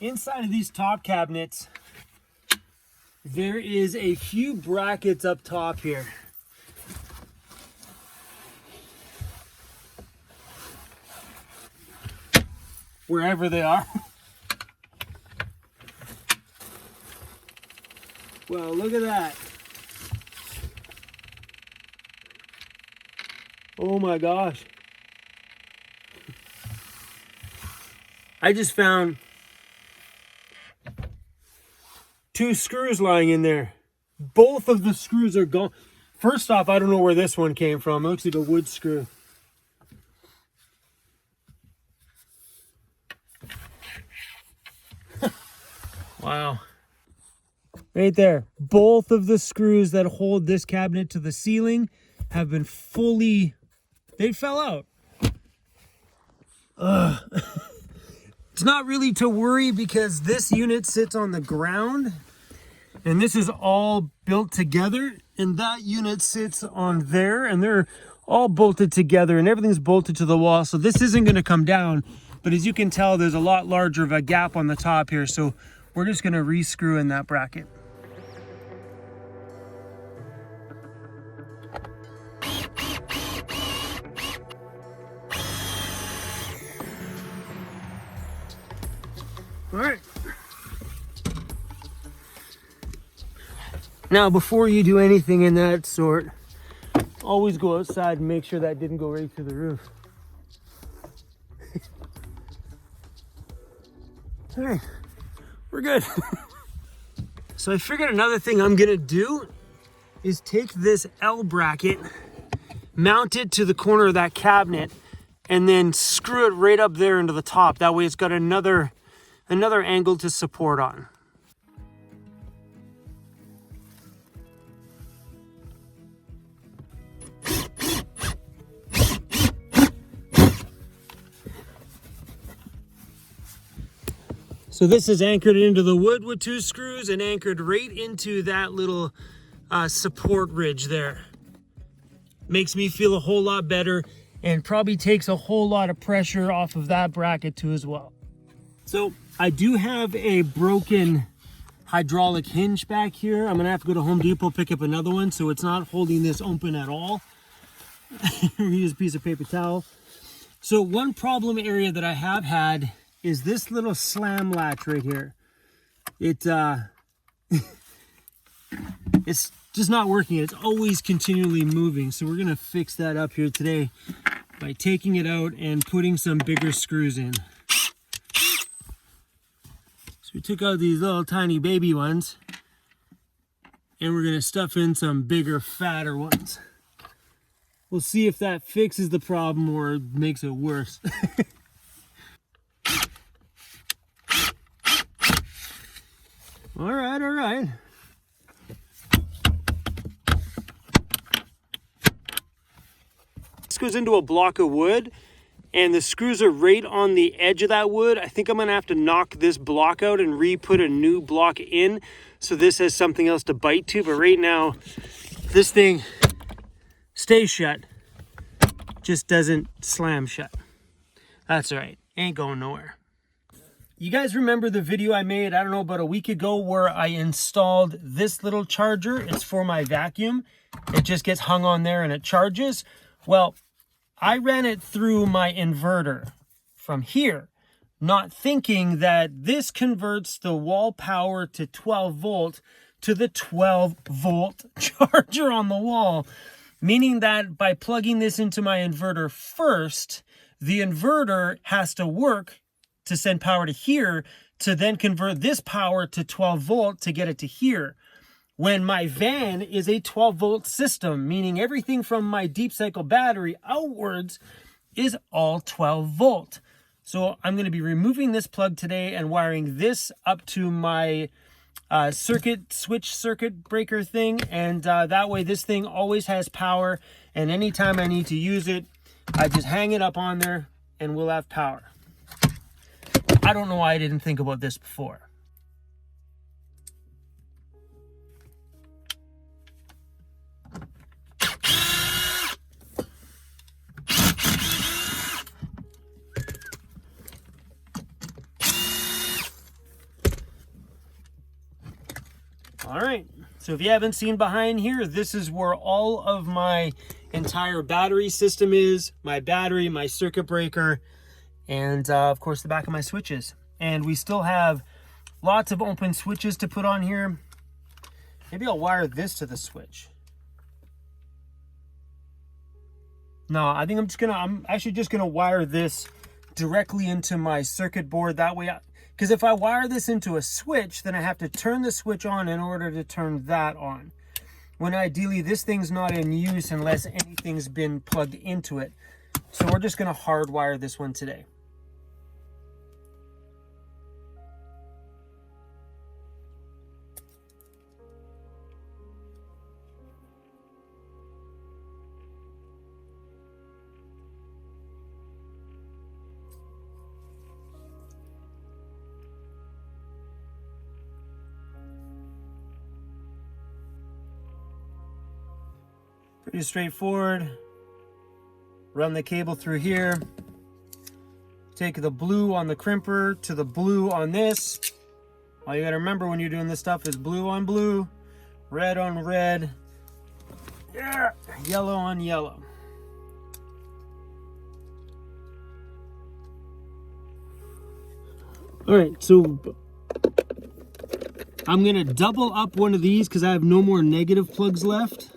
Inside of these top cabinets, there is a few brackets up top here. Wherever they are. Well, look at that. Oh my gosh. I just found 2 screws lying in there. Both of the screws are gone. First off, I don't know where this one came from. It looks like a wood screw. Wow. Right there. Both of the screws that hold this cabinet to the ceiling have been fully, they fell out. It's not really to worry because this unit sits on the ground and this is all built together, and that unit sits on there and they're all bolted together and everything's bolted to the wall. So this isn't going to come down, but as you can tell, there's a lot larger of a gap on the top here. So we're just going to re-screw in that bracket. All right. Now, before you do anything in that sort, always go outside and make sure that didn't go right through the roof. All right, we're good. So I figured another thing I'm gonna do is take this L bracket, mount it to the corner of that cabinet, and then screw it right up there into the top. That way it's got another angle to support on. So this is anchored into the wood with 2 screws and anchored right into that little support ridge there. Makes me feel a whole lot better and probably takes a whole lot of pressure off of that bracket too as well. So I do have a broken hydraulic hinge back here. I'm gonna have to go to Home Depot, pick up another one so it's not holding this open at all. Use a piece of paper towel. So one problem area that I have had is this little slam latch right here. It's just not working. It's always continually moving. So we're gonna fix that up here today by taking it out and putting some bigger screws in. So we took out these little tiny baby ones and we're gonna stuff in some bigger, fatter ones. We'll see if that fixes the problem or makes it worse. All right, all right. This goes into a block of wood and the screws are right on the edge of that wood. I think I'm gonna have to knock this block out and re-put a new block in so this has something else to bite to. But right now, this thing stays shut, just doesn't slam shut. That's all right, ain't going nowhere. You guys remember the video I made, I don't know, about a week ago where I installed this little charger? It's for my vacuum. It just gets hung on there and it charges. Well, I ran it through my inverter from here, not thinking that this converts the wall power to 12 volt to the 12 volt charger on the wall, meaning that by plugging this into my inverter first, the inverter has to work to send power to here to then convert this power to 12 volt to get it to here. When my van is a 12 volt system, meaning everything from my deep cycle battery outwards is all 12 volt. So I'm going to be removing this plug today and wiring this up to my switch circuit breaker thing. And that way this thing always has power. And anytime I need to use it, I just hang it up on there and we'll have power. I don't know why I didn't think about this before. So if you haven't seen behind here, this is where all of my entire battery system is. My battery, my circuit breaker, and of course the back of my switches. And we still have lots of open switches to put on here. Maybe I'll wire this to the switch. No, I think I'm actually just gonna wire this directly into my circuit board. That way, because if I wire this into a switch, then I have to turn the switch on in order to turn that on. When ideally this thing's not in use unless anything's been plugged into it. So we're just gonna hardwire this one today. Pretty straightforward. Run the cable through here. Take the blue on the crimper to the blue on this. All you gotta remember when you're doing this stuff is blue on blue, red on red, yeah, yellow on yellow. All right, so I'm gonna double up one of these because I have no more negative plugs left.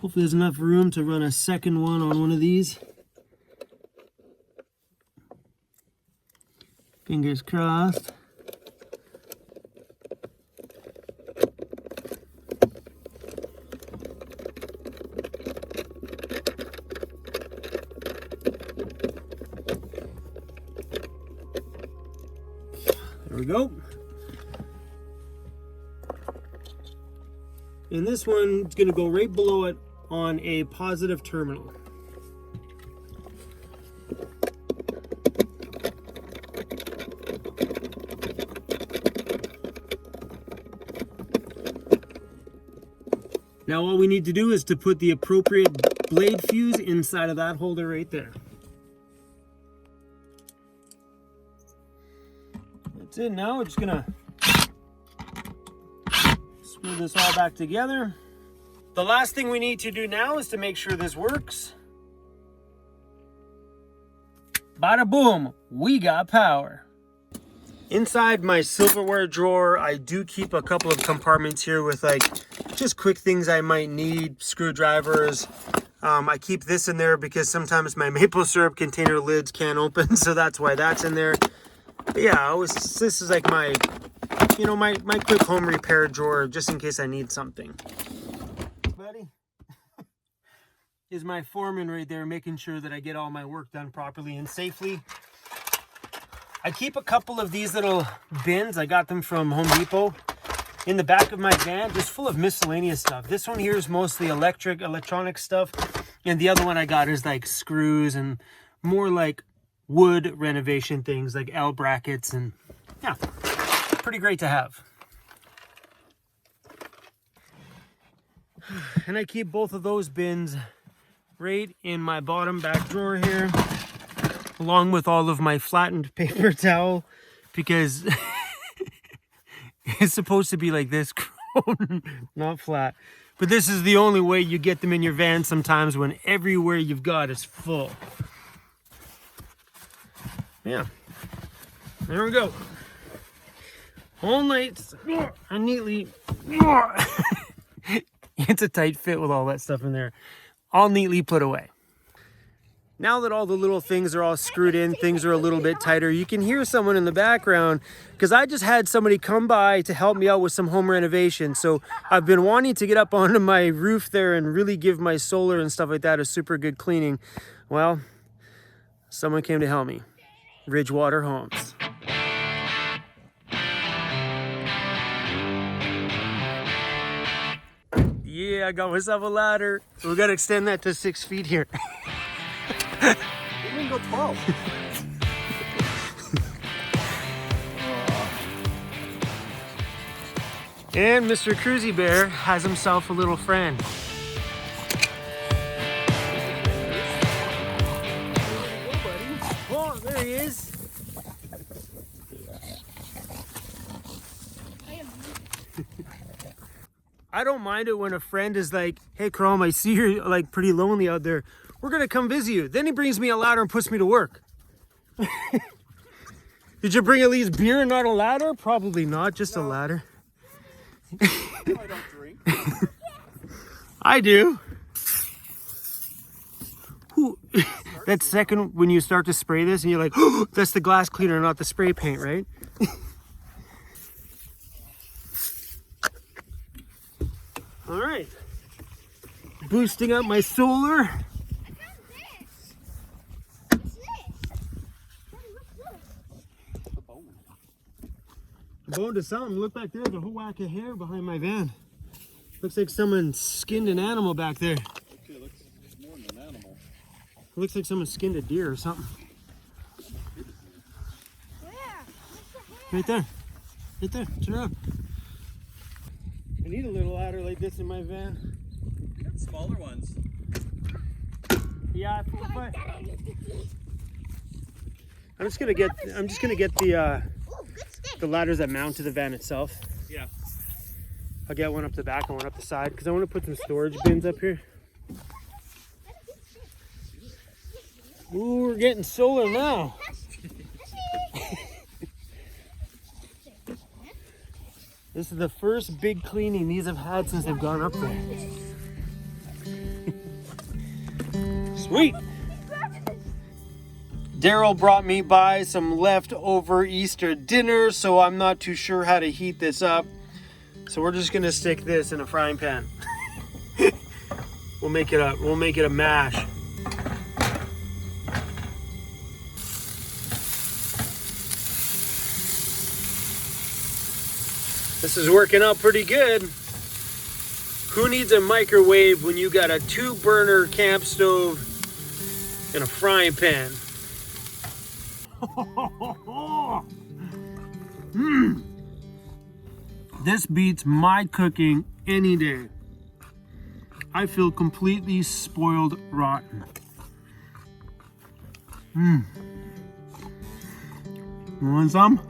Hopefully there's enough room to run a second one on one of these. Fingers crossed. There we go. And this one's going to go right below it on a positive terminal. Now all we need to do is to put the appropriate blade fuse inside of that holder right there. That's it. Now we're just gonna screw this all back together. The last thing we need to do now is to make sure this works. Bada boom, we got power. Inside my silverware drawer, I do keep a couple of compartments here with like just quick things I might need, screwdrivers. I keep this in there because sometimes my maple syrup container lids can't open, so that's why that's in there. But yeah, this is like my, you know, my quick home repair drawer just in case I need something. Buddy is my foreman right there, making sure that I get all my work done properly and safely. I keep a couple of these little bins. I got them from Home Depot in the back of my van, just full of miscellaneous stuff. This one here is mostly electronic stuff. And the other one I got is like screws and more like wood renovation things like L brackets, and yeah, pretty great to have. And I keep both of those bins right in my bottom back drawer here, along with all of my flattened paper towel, because it's supposed to be like this, not flat. But this is the only way you get them in your van sometimes when everywhere you've got is full. Yeah, there we go. All night, and neatly, it's a tight fit with all that stuff in there, all neatly put away. Now that all the little things are all screwed in, things are a little bit tighter, you can hear someone in the background because I just had somebody come by to help me out with some home renovation. So I've been wanting to get up onto my roof there and really give my solar and stuff like that a super good cleaning. Well, someone came to help me. Ridgewater Homes. Yeah, I got myself a ladder. We got to extend that to 6 feet here. You can go 12. And Mr. Cruzy Bear has himself a little friend. Oh, there he is. I don't mind it when a friend is like, hey, Chrome, I see you're like pretty lonely out there. We're going to come visit you. Then he brings me a ladder and puts me to work. Did you bring at least beer and not a ladder? Probably not, just a ladder. I don't drink. I do. Ooh. That second when you start to spray this and you're like, oh, that's the glass cleaner, not the spray paint, right? All right. Boosting up my solar. Bone to something. Look back there, there's a whole whack of hair behind my van. Looks like someone skinned an animal back there. Okay, looks more than an animal. It looks like someone skinned a deer or something. Where? Right there. Right there. Turn around. I need a little ladder like this in my van. Got smaller ones. Yeah, I'm just gonna get the ladders that mount to the van itself. Yeah. I'll get one up the back and one up the side because I want to put some storage bins up here. Ooh, we're getting solar now. This is the first big cleaning these have had since they've gone up there. Sweet. Daryl brought me by some leftover Easter dinner, so I'm not too sure how to heat this up. So we're just gonna stick this in a frying pan. We'll make it a mash. This is working out pretty good. Who needs a microwave when you got a 2-burner camp stove and a frying pan? This beats my cooking any day. I feel completely spoiled rotten. You want some?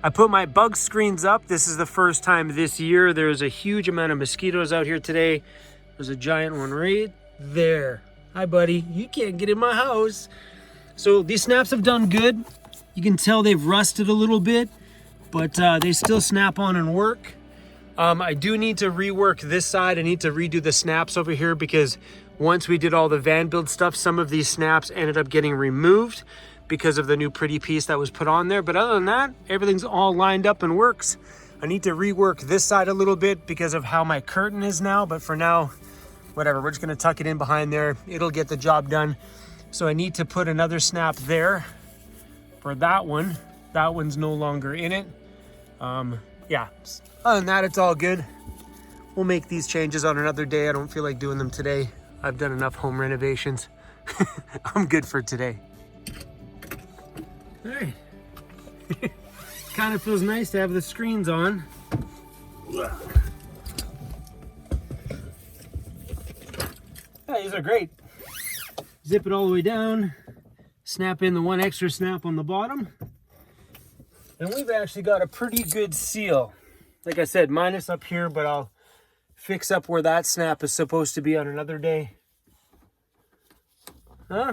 I put my bug screens up. This is the first time this year. There's a huge amount of mosquitoes out here today. There's a giant one right there. Hi, buddy. You can't get in my house. So these snaps have done good. You can tell they've rusted a little bit, but they still snap on and work. I do need to rework this side. I need to redo the snaps over here because once we did all the van build stuff, some of these snaps ended up getting removed because of the new pretty piece that was put on there. But other than that, everything's all lined up and works. I need to rework this side a little bit because of how my curtain is now. But for now, whatever, we're just gonna tuck it in behind there. It'll get the job done. So I need to put another snap there for that one. That one's no longer in it. Yeah, other than that, it's all good. We'll make these changes on another day. I don't feel like doing them today. I've done enough home renovations. I'm good for today. Hey, kind of feels nice to have the screens on. Yeah, these are great. Zip it all the way down, snap in the one extra snap on the bottom, and we've actually got a pretty good seal. Like I said, minus up here, but I'll fix up where that snap is supposed to be on another day. Huh?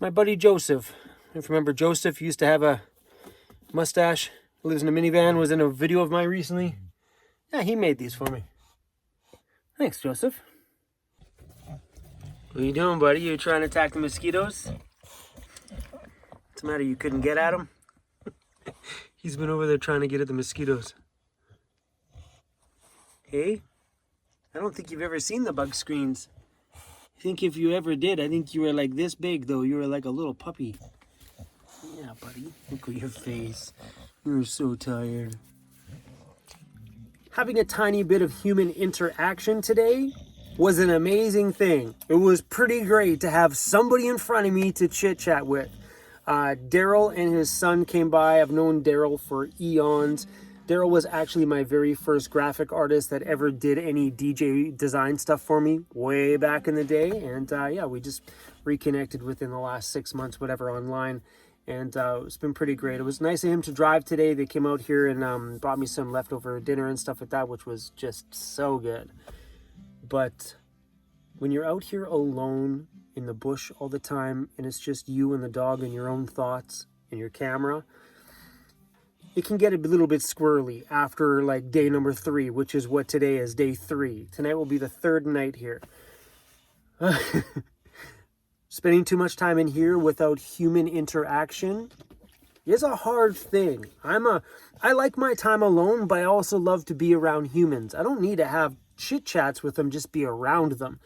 My buddy Joseph. If you remember Joseph, used to have a mustache, lives in a minivan, was in a video of mine recently. Yeah, he made these for me. Thanks, Joseph. What are you doing, buddy? You trying to attack the mosquitoes? What's the matter? You couldn't get at them? He's been over there trying to get at the mosquitoes. Hey? I don't think you've ever seen the bug screens. I think if you ever did, I think you were like this big though. You were like a little puppy. Yeah, buddy. Look at your face. You're so tired. Having a tiny bit of human interaction today was an amazing thing. It was pretty great to have somebody in front of me to chit chat with. Daryl and his son came by. I've known Daryl for eons. Daryl was actually my very first graphic artist that ever did any DJ design stuff for me way back in the day. And yeah, we just reconnected within the last 6 months, whatever, online. And it's been pretty great. It was nice of him to drive today. They came out here and brought me some leftover dinner and stuff like that, which was just so good. But when you're out here alone in the bush all the time and it's just you and the dog and your own thoughts and your camera, it can get a little bit squirrely after like day number 3, which is what today is, day 3. Tonight will be the 3rd night here. Spending too much time in here without human interaction is a hard thing. I like my time alone, but I also love to be around humans. I don't need to have chit chats with them, just be around them.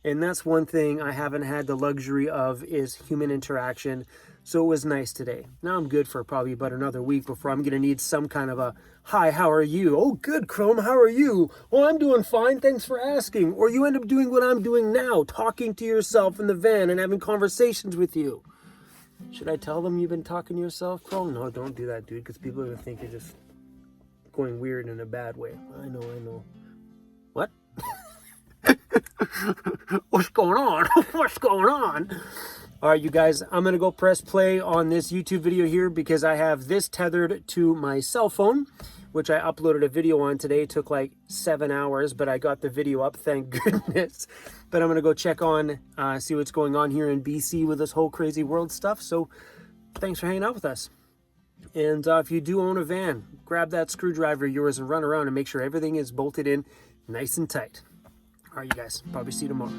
And that's one thing I haven't had the luxury of, is human interaction. So it was nice today. Now I'm good for probably about another week before I'm going to need some kind of a, hi, how are you? Oh, good, Chrome, how are you? Oh, I'm doing fine, thanks for asking. Or you end up doing what I'm doing now, talking to yourself in the van and having conversations with you. Should I tell them you've been talking to yourself, Chrome? No, don't do that, dude, because people are going to think you're just going weird in a bad way. I know. What? What's going on? What's going on? All right, you guys, I'm going to go press play on this YouTube video here because I have this tethered to my cell phone, which I uploaded a video on today. It took like 7 hours, but I got the video up, thank goodness. But I'm going to go check on, see what's going on here in BC with this whole crazy world stuff. So thanks for hanging out with us. And if you do own a van, grab that screwdriver of yours and run around and make sure everything is bolted in nice and tight. All right, you guys, probably see you tomorrow.